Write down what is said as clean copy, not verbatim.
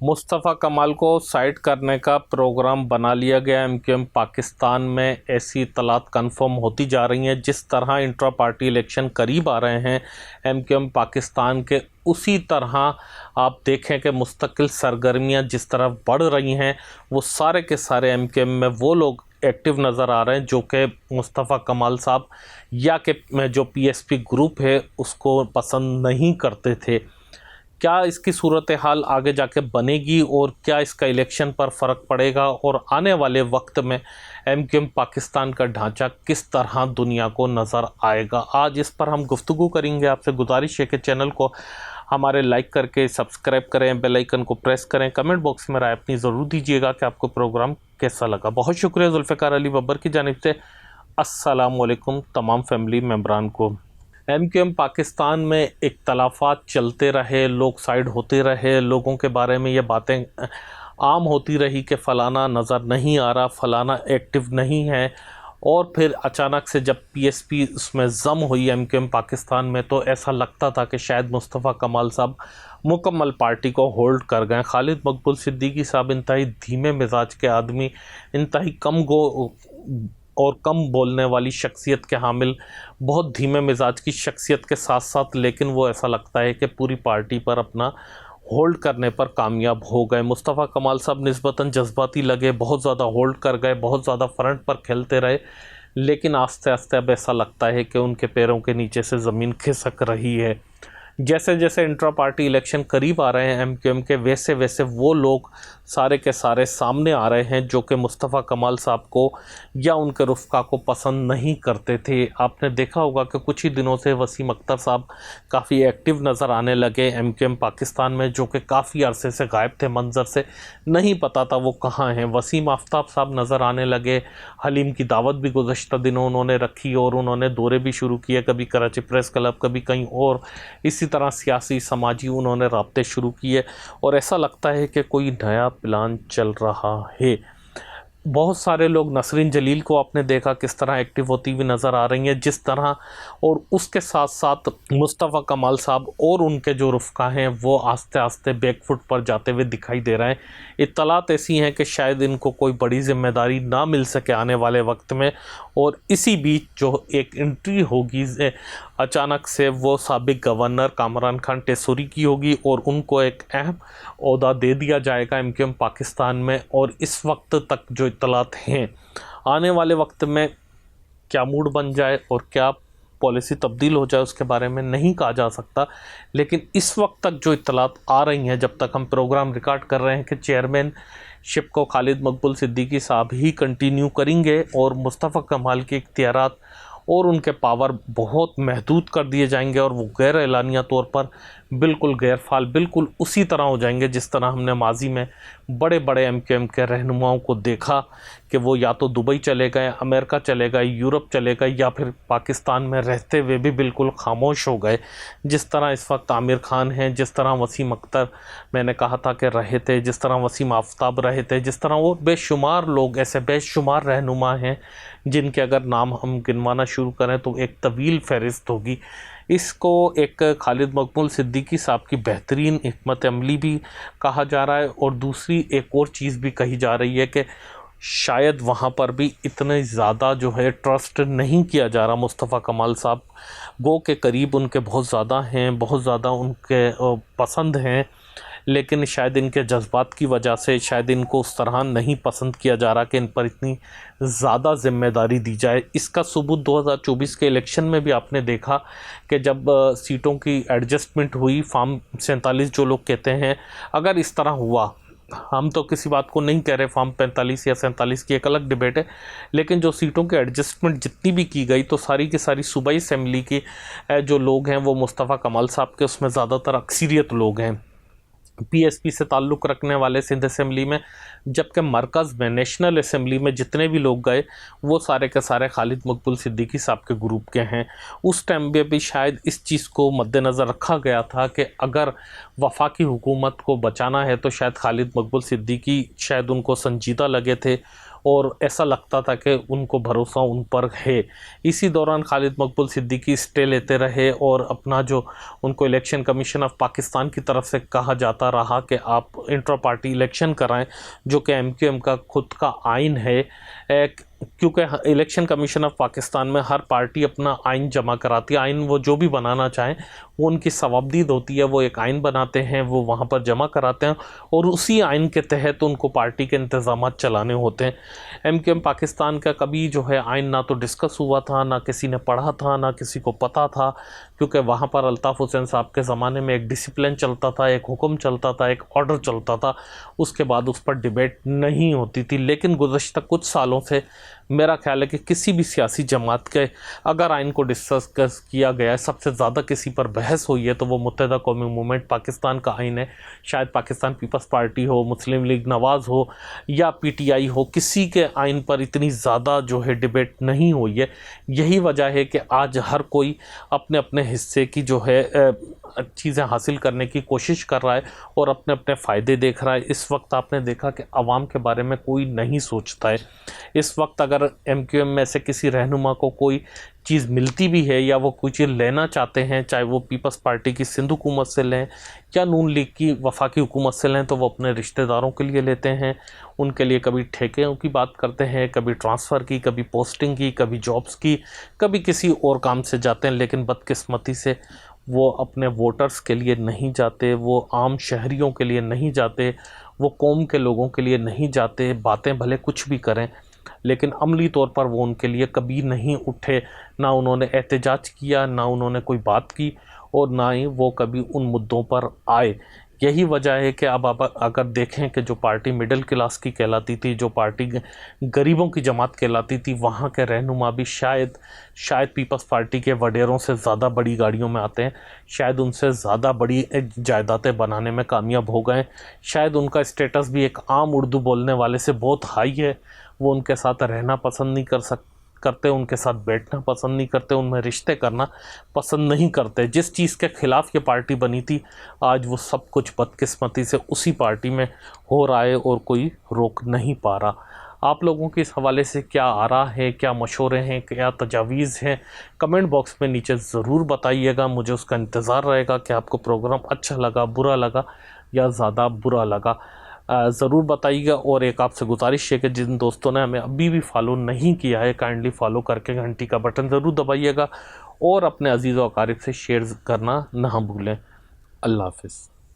मुस्तफ़ा कमाल को साइड करने का प्रोग्राम बना लिया गया। एमक्यूएम पाकिस्तान में ऐसी इत्तलात कन्फर्म होती जा रही हैं। जिस तरह इंट्रा पार्टी इलेक्शन करीब आ रहे हैं एमक्यूएम पाकिस्तान के, उसी तरह आप देखें कि मुस्तकिल सरगर्मियां जिस तरह बढ़ रही हैं, वो सारे के सारे एमक्यूएम में वो लोग एक्टिव नज़र आ रहे हैं जो कि मुस्तफ़ा कमाल साहब या कि जो पीएसपी ग्रुप है उसको पसंद नहीं करते थे। क्या इसकी सूरत हाल आगे जाके बनेगी और क्या इसका इलेक्शन पर फ़र्क पड़ेगा और आने वाले वक्त में एमक्यूएम पाकिस्तान का ढांचा किस तरह दुनिया को नज़र आएगा, आज इस पर हम गुफ्तगू करेंगे। आपसे गुजारिश है कि चैनल को हमारे लाइक करके सब्सक्राइब करें, बेल आइकन को प्रेस करें, कमेंट बॉक्स में राय अपनी ज़रूर दीजिएगा कि आपको प्रोग्राम कैसा लगा। बहुत शुक्रिया जुल्फ़िकार अली बब्बर की जानिब से। अस्सलाम वालेकुम तमाम फैमिली मेम्बरान को। एमक्यूएम पाकिस्तान में इख्तलाफात चलते रहे, लोग साइड होते रहे, लोगों के बारे में ये बातें आम होती रही कि फ़लाना नज़र नहीं आ रहा, फ़लाना एक्टिव नहीं है, और फिर अचानक से जब पीएसपी उसमें ज़म हुई एमक्यूएम पाकिस्तान में, तो ऐसा लगता था कि शायद मुस्तफ़ा कमाल साहब मुकम्मल पार्टी को होल्ड कर गए। खालिद मकबूल सिद्दीकी साहब इंतहाई धीमे मिजाज के आदमी, इंतहाई कम बोलने वाली शख्सियत के हामिल, बहुत धीमे मिजाज की शख्सियत के साथ साथ, लेकिन वो ऐसा लगता है कि पूरी पार्टी पर अपना होल्ड करने पर कामयाब हो गए। मुस्तफ़ा कमाल साहब निस्बतन जज्बाती लगे, बहुत ज़्यादा होल्ड कर गए, बहुत ज़्यादा फ्रंट पर खेलते रहे, लेकिन आस्ते आस्ते अब ऐसा लगता है कि उनके पैरों के नीचे से ज़मीन खिसक रही है। जैसे जैसे इंट्रा पार्टी इलेक्शन करीब आ रहे हैं एमक्यूएम के, वैसे वैसे वो लोग सारे के सारे सामने आ रहे हैं जो कि मुस्तफ़ा कमाल साहब को या उनके रुफ़का को पसंद नहीं करते थे। आपने देखा होगा कि कुछ ही दिनों से वसीम अख्तर साहब काफ़ी एक्टिव नज़र आने लगे एमक्यूएम पाकिस्तान में, जो कि काफ़ी अरसे से गायब थे, मंजर से नहीं पता था वो कहाँ हैं। वसीम आफ्ताब साहब नज़र आने लगे। हलीम की दावत भी गुज़श्ता दिनों उन्होंने रखी और उन्होंने दौरे भी शुरू किए, कभी कराची प्रेस क्लब, कभी कहीं और। इसी तरह सियासी समाजी उन्होंने राब्ते शुरू किए और ऐसा लगता है कि कोई नया प्लान चल रहा है। बहुत सारे लोग, नसरीन जलील को आपने देखा किस तरह एक्टिव होती हुई नज़र आ रही हैं, जिस तरह, और उसके साथ साथ मुस्तफ़ा कमाल साहब और उनके जो रुफ़का हैं वो आस्ते आस्ते बैकफुट पर जाते हुए दिखाई दे रहे हैं। इत्तलात ऐसी हैं कि शायद इनको कोई बड़ी ज़िम्मेदारी ना मिल सके आने वाले वक्त में, और इसी बीच जो एक एंट्री होगी अचानक से, वो साबिक गवर्नर कामरान खान टेसूरी की होगी और उनको एक अहम ओहदा दे दिया जाएगा एमक्यूएम पाकिस्तान में। और इस वक्त तक जो इत्तलात हैं, आने वाले वक्त में क्या मूड बन जाए और क्या पॉलिसी तब्दील हो जाए उसके बारे में नहीं कहा जा सकता, लेकिन इस वक्त तक जो इत्तलात आ रही हैं, जब तक हम प्रोग्राम रिकॉर्ड कर रहे हैं, कि चेयरमैन शिप को खालिद मकबूल सिद्दीकी साहब ही कंटिन्यू करेंगे और मुस्तफ़ा कमाल के इख्तियारात और उनके पावर बहुत महदूद कर दिए जाएंगे और वो गैर एलानिया तौर पर बिल्कुल गैर फाल, बिल्कुल उसी तरह हो जाएंगे जिस तरह हमने माजी में बड़े बड़े एमक्यूएम के रहनुमाओं को देखा कि वो या तो दुबई चले गए, अमेरिका चले गए, यूरोप चले गए, या फिर पाकिस्तान में रहते हुए भी बिल्कुल खामोश हो गए। जिस तरह इस वक्त आमिर खान हैं, जिस तरह वसीम अख्तर मैंने कहा था कि रहे थे, जिस तरह वसीम आफ्ताब रहे थे, जिस तरह वो बेशुमार लोग, ऐसे बेशुमार रहनुमा हैं जिनके अगर नाम हम गिनवाना शुरू करें तो एक तवील फहरिस्त होगी। इसको एक खालिद मकबूल सिद्दीकी साहब की बेहतरीन हिकमत अमली भी कहा जा रहा है, और दूसरी एक और चीज़ भी कही जा रही है कि शायद वहाँ पर भी इतने ज़्यादा जो है ट्रस्ट नहीं किया जा रहा मुस्तफ़ा कमाल साहब गो के करीब उनके बहुत ज़्यादा हैं, बहुत ज़्यादा उनके पसंद हैं, लेकिन शायद इनके जज्बात की वजह से शायद इनको उस तरह नहीं पसंद किया जा रहा कि इन पर इतनी ज़्यादा ज़िम्मेदारी दी जाए। इसका सबूत 2024 के इलेक्शन में भी आपने देखा कि जब सीटों की एडजस्टमेंट हुई, फार्म 47 जो लोग कहते हैं, अगर इस तरह हुआ, हम तो किसी बात को नहीं कह रहे, फार्म 45 या 47 की एक अलग डिबेट है, लेकिन जो सीटों की एडजस्टमेंट जितनी भी की गई, तो सारी की सारी सूबाई असेंबली के जो लोग हैं वो मुस्तफ़ा कमाल साहब के उसमें ज़्यादातर अक्सरियत लोग हैं पीएसपी से ताल्लुक़ रखने वाले सिंध असेंबली में, जबकि मरकज़ में नेशनल असेंबली में जितने भी लोग गए वो सारे के सारे खालिद मकबूल सिद्दीकी साहब के ग्रुप के हैं। उस टाइम पे भी शायद इस चीज़ को मद्देनज़र रखा गया था कि अगर वफाकी हुकूमत को बचाना है तो शायद खालिद मकबूल सिद्दीकी शायद उनको संजीदा लगे थे اور ایسا لگتا تھا کہ ان کو بھروسہ ان پر ہے۔ اسی دوران خالد مقبول صدیقی اسٹے لیتے رہے اور اپنا جو ان کو الیکشن کمیشن آف پاکستان کی طرف سے کہا جاتا رہا کہ آپ انٹرا پارٹی الیکشن کرائیں، جو کہ ایم کیو ایم کا خود کا آئین ہے، کیونکہ الیکشن کمیشن آف پاکستان میں ہر پارٹی اپنا آئین جمع کراتی ہے۔ آئین وہ جو بھی بنانا چاہیں وہ ان کی صوابدید ہوتی ہے، وہ ایک آئین بناتے ہیں، وہ وہاں پر جمع کراتے ہیں اور اسی آئین کے تحت ان کو پارٹی کے انتظامات چلانے ہوتے ہیں۔ ایم کیو ایم پاکستان کا کبھی جو ہے آئین نہ تو ڈسکس ہوا تھا، نہ کسی نے پڑھا تھا، نہ کسی کو پتہ تھا، کیونکہ وہاں پر الطاف حسین صاحب کے زمانے میں ایک ڈسپلن چلتا تھا، ایک حکم چلتا تھا، ایک آرڈر چلتا تھا، اس کے بعد اس پر ڈیبیٹ نہیں ہوتی تھی۔ لیکن گزشتہ کچھ سالوں سے میرا خیال ہے کہ کسی بھی سیاسی جماعت کے اگر آئین کو ڈسکس کیا گیا ہے، سب سے زیادہ کسی پر بحث ہوئی ہے تو وہ متحدہ قومی موومنٹ پاکستان کا آئین ہے۔ شاید پاکستان پیپلز پارٹی ہو، مسلم لیگ نواز ہو یا پی ٹی آئی ہو، کسی کے آئین پر اتنی زیادہ جو ہے ڈیبیٹ نہیں ہوئی ہے۔ یہی وجہ ہے کہ آج ہر کوئی اپنے اپنے حصے کی جو ہے چیزیں حاصل کرنے کی کوشش کر رہا ہے اور اپنے اپنے فائدے دیکھ رہا ہے۔ اس وقت آپ نے دیکھا کہ عوام کے بارے میں کوئی نہیں سوچتا ہے۔ اس وقت اگر ایم کیو ایم میں سے کسی رہنما کو کوئی چیز ملتی بھی ہے یا وہ کوئی چیز لینا چاہتے ہیں، چاہے وہ پیپلز پارٹی کی سندھ حکومت سے لیں یا نون لیگ کی وفاقی حکومت سے لیں، تو وہ اپنے رشتہ داروں کے لیے لیتے ہیں۔ ان کے لیے کبھی ٹھیکوں کی بات کرتے ہیں، کبھی ٹرانسفر کی، کبھی پوسٹنگ کی، کبھی جابز کی، کبھی کسی اور کام سے جاتے ہیں، لیکن بدقسمتی سے وہ اپنے ووٹرز کے لیے نہیں جاتے، وہ عام شہریوں کے لیے نہیں جاتے، وہ قوم کے لوگوں کے لیے نہیں جاتے۔ باتیں بھلے کچھ بھی کریں لیکن عملی طور پر وہ ان کے لیے کبھی نہیں اٹھے، نہ انہوں نے احتجاج کیا، نہ انہوں نے کوئی بات کی اور نہ ہی وہ کبھی ان مدعوں پر آئے۔ یہی وجہ ہے کہ اب آپ اگر دیکھیں کہ جو پارٹی مڈل کلاس کی کہلاتی تھی، جو پارٹی غریبوں کی جماعت کہلاتی تھی، وہاں کے رہنما بھی شاید پیپلز پارٹی کے وڈیروں سے زیادہ بڑی گاڑیوں میں آتے ہیں، شاید ان سے زیادہ بڑی جائیدادیں بنانے میں کامیاب ہو گئے، شاید ان کا اسٹیٹس بھی ایک عام اردو بولنے والے سے بہت ہائی ہے، وہ ان کے ساتھ رہنا پسند نہیں کرتے، ان کے ساتھ بیٹھنا پسند نہیں کرتے، ان میں رشتے کرنا پسند نہیں کرتے۔ جس چیز کے خلاف یہ پارٹی بنی تھی، آج وہ سب کچھ بدقسمتی سے اسی پارٹی میں ہو رہا ہے اور کوئی روک نہیں پا رہا۔ آپ لوگوں کی اس حوالے سے کیا آراء ہے، کیا مشورے ہیں، کیا تجاویز ہیں، کمنٹ باکس میں نیچے ضرور بتائیے گا۔ مجھے اس کا انتظار رہے گا کہ آپ کو پروگرام اچھا لگا، برا لگا یا زیادہ برا لگا، ضرور بتائیے گا۔ اور ایک آپ سے گزارش ہے کہ جن دوستوں نے ہمیں ابھی بھی فالو نہیں کیا ہے، کائنڈلی فالو کر کے گھنٹی کا بٹن ضرور دبائیے گا اور اپنے عزیز و اقارب سے شیئر کرنا نہ بھولیں۔ اللہ حافظ۔